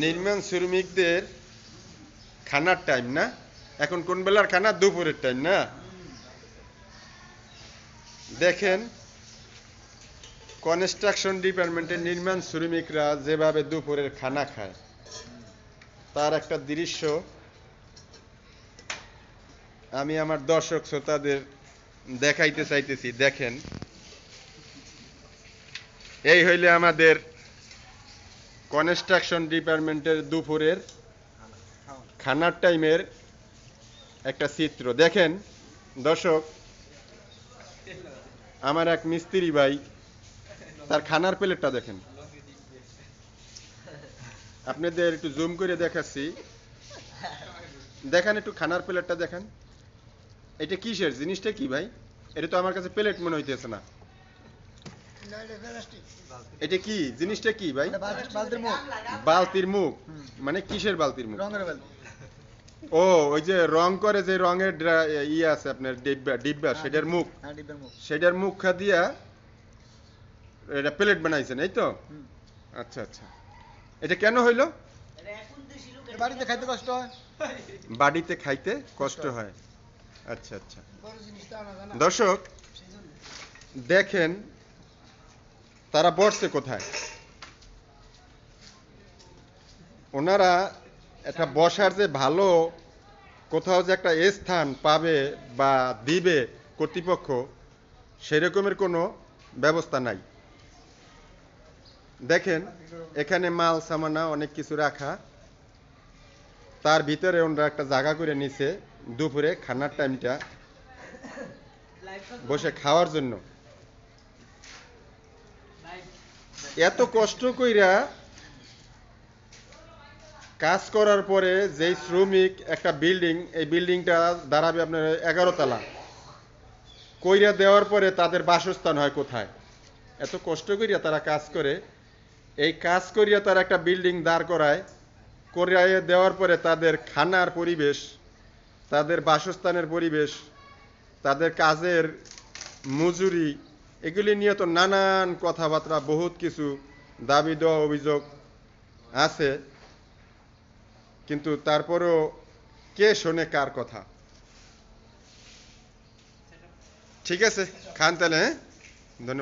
নির্মাণ শ্রমিকদের খানার টাইম না? এখন কোন বেলার খানা? দুপুরের টাইম না? দেখেন কনস্ট্রাকশন ডিপার্টমেন্টের নির্মাণ শ্রমিকরা যেভাবে দুপুরের খানা খায় তার একটা দৃশ্য আমি আমার দর্শক শ্রোতাদের দেখাইতে চাইতেছি। দেখেন, এই হইলে আমাদের কনস্ট্রাকশন ডিপার্টমেন্টের দুপুরের খানার টাইমের একটা চিত্র। দেখেন দর্শক, আমার এক মিস্ত্রি ভাই তার খানার প্লেটটা দেখেন, আপনাদের একটু জুম করে দেখাচ্ছি। দেখেন একটু খানার প্লেটটা দেখেন, এটা কিসের জিনিসটা কি ভাই? এটা তো আমার কাছে প্লেট মনে হইতেছে না। এটা কি জিনিসটা কি ভাই? বালতির মুখ। মানে কিসের বালতির মুখ? ও, ওই যে রং করে যে রঙের ইয়ে আছে আপনার ডিব্বা সেটার মুখ। সেটার মুখ দিয়া এটা প্লেট বানাইছেন, এই তো? আচ্ছা আচ্ছা, এটা কেন হইলো? বাড়িতে খাইতে কষ্ট হয়। বাড়িতে খাইতে কষ্ট হয়। আচ্ছা আচ্ছা। দর্শক দেখেন তারা বসছে কোথায়। ওনারা একটা বসার যে ভালো কোথাও যে একটা স্থান পাবে বা দিবে কর্তৃপক্ষ, সেরকমের কোনো ব্যবস্থা নাই। দেখেন এখানে মাল সামানা অনেক কিছু রাখা, তার ভিতরে ওনারা একটা জায়গা করে নিছে দুপুরে খানার টাইমটা বসে খাওয়ার জন্য। এত কষ্ট কইরা কাজ করার পরে যেই শ্রমিক একটা বিল্ডিং, এই বিল্ডিংটা দাঁড়াবে আপনার 11 তলা, কইরা দেওয়ার পরে তাদের বাসস্থান হয় কোথায়? এত কষ্ট করিয়া তারা কাজ করে, এই কাজ করিয়া তারা একটা বিল্ডিং দাঁড় করায়, করিয়ে দেওয়ার পরে তাদের খানার পরিবেশ, তাদের বাসস্থানের পরিবেশ, তাদের কাজের মজুরি, এগুলি নিয়ে তো নানান কথাবার্তা, বহুত কিছু দাবি দেওয়া অভিযোগ আছে। কিন্তু তারপরেও কে শোনে কার কথা? ঠিক আছে, খান তাহলে। হ্যাঁ, ধন্যবাদ।